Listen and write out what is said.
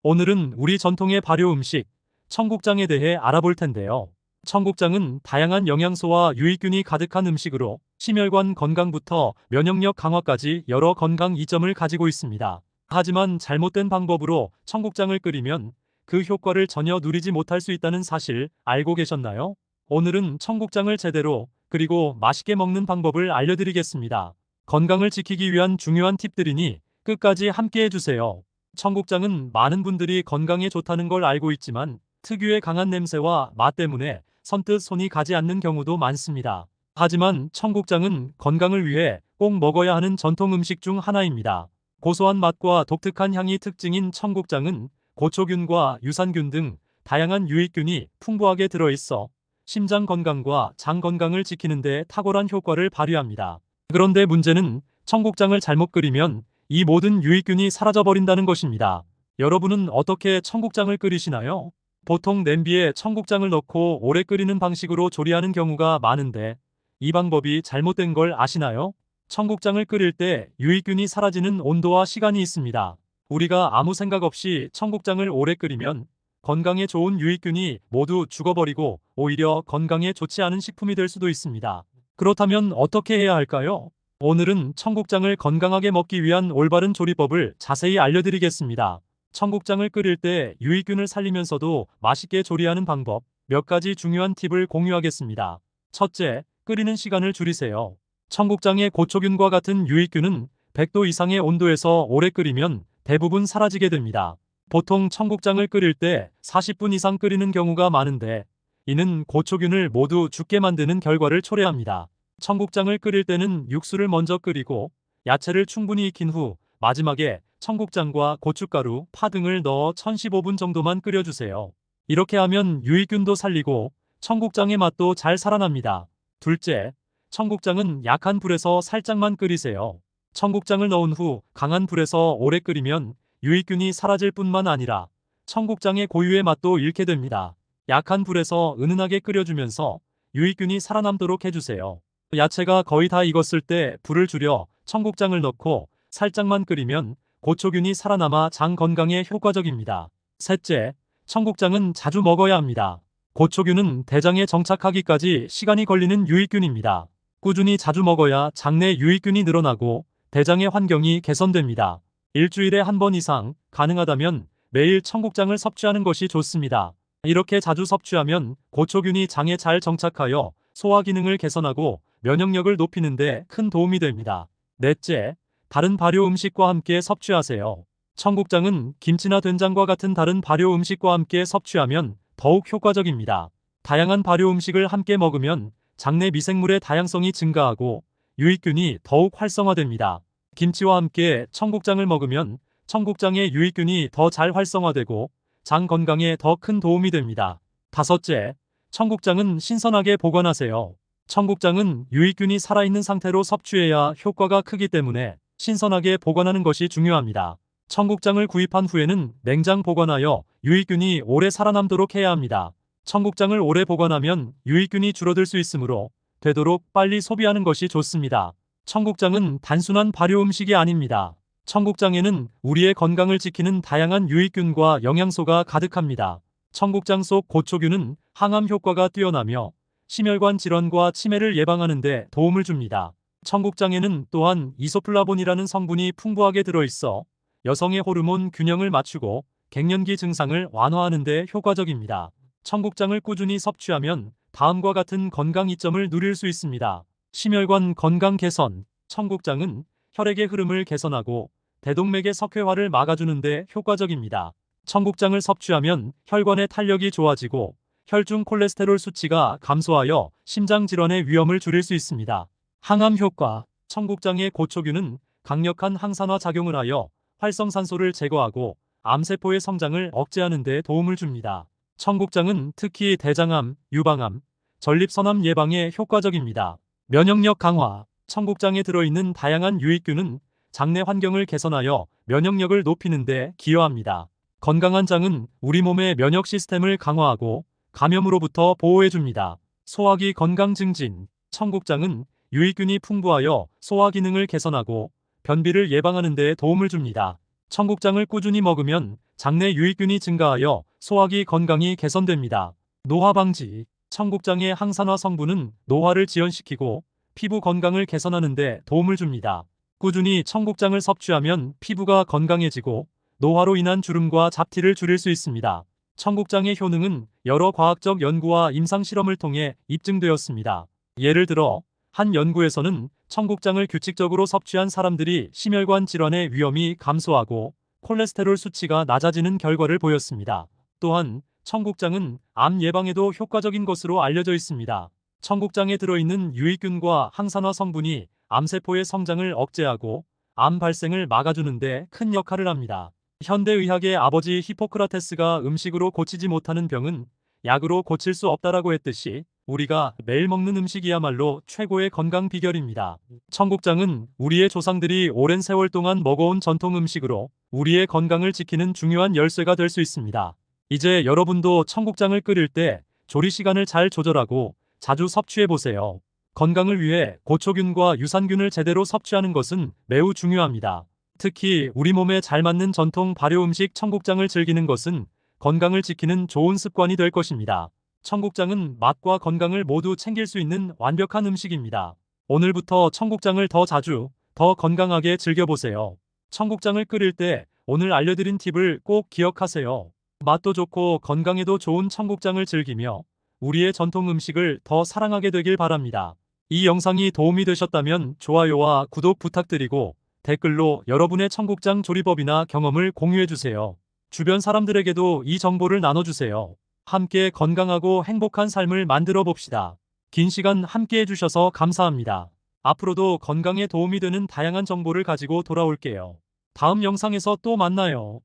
오늘은 우리 전통의 발효 음식, 청국장에 대해 알아볼 텐데요. 청국장은 다양한 영양소와 유익균이 가득한 음식으로 심혈관 건강부터 면역력 강화까지 여러 건강 이점을 가지고 있습니다. 하지만 잘못된 방법으로 청국장을 끓이면 그 효과를 전혀 누리지 못할 수 있다는 사실 알고 계셨나요? 오늘은 청국장을 제대로 그리고 맛있게 먹는 방법을 알려드리겠습니다. 건강을 지키기 위한 중요한 팁들이니 끝까지 함께 해주세요. 청국장은 많은 분들이 건강에 좋다는 걸 알고 있지만 특유의 강한 냄새와 맛 때문에 선뜻 손이 가지 않는 경우도 많습니다. 하지만 청국장은 건강을 위해 꼭 먹어야 하는 전통 음식 중 하나입니다. 고소한 맛과 독특한 향이 특징인 청국장은 고초균과 유산균 등 다양한 유익균이 풍부하게 들어있어 심장 건강과 장 건강을 지키는 데 탁월한 효과를 발휘합니다. 그런데 문제는 청국장을 잘못 끓이면 이 모든 유익균이 사라져버린다는 것입니다. 여러분은 어떻게 청국장을 끓이시나요? 보통 냄비에 청국장을 넣고 오래 끓이는 방식으로 조리하는 경우가 많은데 이 방법이 잘못된 걸 아시나요? 청국장을 끓일 때 유익균이 사라지는 온도와 시간이 있습니다. 우리가 아무 생각 없이 청국장을 오래 끓이면 건강에 좋은 유익균이 모두 죽어버리고 오히려 건강에 좋지 않은 식품이 될 수도 있습니다. 그렇다면 어떻게 해야 할까요? 오늘은 청국장을 건강하게 먹기 위한 올바른 조리법을 자세히 알려드리겠습니다. 청국장을 끓일 때 유익균을 살리면서도 맛있게 조리하는 방법, 몇 가지 중요한 팁을 공유하겠습니다. 첫째, 끓이는 시간을 줄이세요. 청국장의 고초균과 같은 유익균은 100도 이상의 온도에서 오래 끓이면 대부분 사라지게 됩니다. 보통 청국장을 끓일 때 40분 이상 끓이는 경우가 많은데 이는 고초균을 모두 죽게 만드는 결과를 초래합니다. 청국장을 끓일 때는 육수를 먼저 끓이고 야채를 충분히 익힌 후 마지막에 청국장과 고춧가루, 파 등을 넣어 1015분 정도만 끓여주세요. 이렇게 하면 유익균도 살리고 청국장의 맛도 잘 살아납니다. 둘째, 청국장은 약한 불에서 살짝만 끓이세요. 청국장을 넣은 후 강한 불에서 오래 끓이면 유익균이 사라질 뿐만 아니라 청국장의 고유의 맛도 잃게 됩니다. 약한 불에서 은은하게 끓여주면서 유익균이 살아남도록 해주세요. 야채가 거의 다 익었을 때 불을 줄여 청국장을 넣고 살짝만 끓이면 고초균이 살아남아 장 건강에 효과적입니다. 셋째, 청국장은 자주 먹어야 합니다. 고초균은 대장에 정착하기까지 시간이 걸리는 유익균입니다. 꾸준히 자주 먹어야 장내 유익균이 늘어나고 대장의 환경이 개선됩니다. 일주일에 한 번 이상, 가능하다면 매일 청국장을 섭취하는 것이 좋습니다. 이렇게 자주 섭취하면 고초균이 장에 잘 정착하여 소화 기능을 개선하고 면역력을 높이는 데 큰 도움이 됩니다. 넷째, 다른 발효 음식과 함께 섭취하세요. 청국장은 김치나 된장과 같은 다른 발효 음식과 함께 섭취하면 더욱 효과적입니다. 다양한 발효 음식을 함께 먹으면 장내 미생물의 다양성이 증가하고 유익균이 더욱 활성화됩니다. 김치와 함께 청국장을 먹으면 청국장의 유익균이 더 잘 활성화되고 장 건강에 더 큰 도움이 됩니다. 다섯째, 청국장은 신선하게 보관하세요. 청국장은 유익균이 살아있는 상태로 섭취해야 효과가 크기 때문에 신선하게 보관하는 것이 중요합니다. 청국장을 구입한 후에는 냉장 보관하여 유익균이 오래 살아남도록 해야 합니다. 청국장을 오래 보관하면 유익균이 줄어들 수 있으므로 되도록 빨리 소비하는 것이 좋습니다. 청국장은 단순한 발효 음식이 아닙니다. 청국장에는 우리의 건강을 지키는 다양한 유익균과 영양소가 가득합니다. 청국장 속 고초균은 항암 효과가 뛰어나며 심혈관 질환과 치매를 예방하는 데 도움을 줍니다. 청국장에는 또한 이소플라본이라는 성분이 풍부하게 들어있어 여성의 호르몬 균형을 맞추고 갱년기 증상을 완화하는 데 효과적입니다. 청국장을 꾸준히 섭취하면 다음과 같은 건강 이점을 누릴 수 있습니다. 심혈관 건강 개선. 청국장은 혈액의 흐름을 개선하고 대동맥의 석회화를 막아주는 데 효과적입니다. 청국장을 섭취하면 혈관의 탄력이 좋아지고 혈중 콜레스테롤 수치가 감소하여 심장 질환의 위험을 줄일 수 있습니다. 항암 효과. 청국장의 고초균은 강력한 항산화 작용을 하여 활성산소를 제거하고 암세포의 성장을 억제하는 데 도움을 줍니다. 청국장은 특히 대장암, 유방암, 전립선암 예방에 효과적입니다. 면역력 강화. 청국장에 들어있는 다양한 유익균은 장내 환경을 개선하여 면역력을 높이는 데 기여합니다. 건강한 장은 우리 몸의 면역 시스템을 강화하고 감염으로부터 보호해줍니다. 소화기 건강 증진. 청국장은 유익균이 풍부하여 소화 기능을 개선하고 변비를 예방하는 데 도움을 줍니다. 청국장을 꾸준히 먹으면 장내 유익균이 증가하여 소화기 건강이 개선됩니다. 노화 방지. 청국장의 항산화 성분은 노화를 지연시키고 피부 건강을 개선하는 데 도움을 줍니다. 꾸준히 청국장을 섭취하면 피부가 건강해지고 노화로 인한 주름과 잡티를 줄일 수 있습니다. 청국장의 효능은 여러 과학적 연구와 임상 실험을 통해 입증되었습니다. 예를 들어 한 연구에서는 청국장을 규칙적으로 섭취한 사람들이 심혈관 질환의 위험이 감소하고 콜레스테롤 수치가 낮아지는 결과를 보였습니다. 또한 청국장은 암 예방에도 효과적인 것으로 알려져 있습니다. 청국장에 들어있는 유익균과 항산화 성분이 암세포의 성장을 억제하고 암 발생을 막아주는 데 큰 역할을 합니다. 현대의학의 아버지 히포크라테스가 음식으로 고치지 못하는 병은 약으로 고칠 수 없다라고 했듯이 우리가 매일 먹는 음식이야말로 최고의 건강 비결입니다. 청국장은 우리의 조상들이 오랜 세월 동안 먹어온 전통 음식으로 우리의 건강을 지키는 중요한 열쇠가 될 수 있습니다. 이제 여러분도 청국장을 끓일 때 조리 시간을 잘 조절하고 자주 섭취해 보세요. 건강을 위해 고초균과 유산균을 제대로 섭취하는 것은 매우 중요합니다. 특히 우리 몸에 잘 맞는 전통 발효 음식 청국장을 즐기는 것은 건강을 지키는 좋은 습관이 될 것입니다. 청국장은 맛과 건강을 모두 챙길 수 있는 완벽한 음식입니다. 오늘부터 청국장을 더 자주, 더 건강하게 즐겨보세요. 청국장을 끓일 때 오늘 알려드린 팁을 꼭 기억하세요. 맛도 좋고 건강에도 좋은 청국장을 즐기며 우리의 전통 음식을 더 사랑하게 되길 바랍니다. 이 영상이 도움이 되셨다면 좋아요와 구독 부탁드리고 댓글로 여러분의 청국장 조리법이나 경험을 공유해주세요. 주변 사람들에게도 이 정보를 나눠주세요. 함께 건강하고 행복한 삶을 만들어 봅시다. 긴 시간 함께 해주셔서 감사합니다. 앞으로도 건강에 도움이 되는 다양한 정보를 가지고 돌아올게요. 다음 영상에서 또 만나요.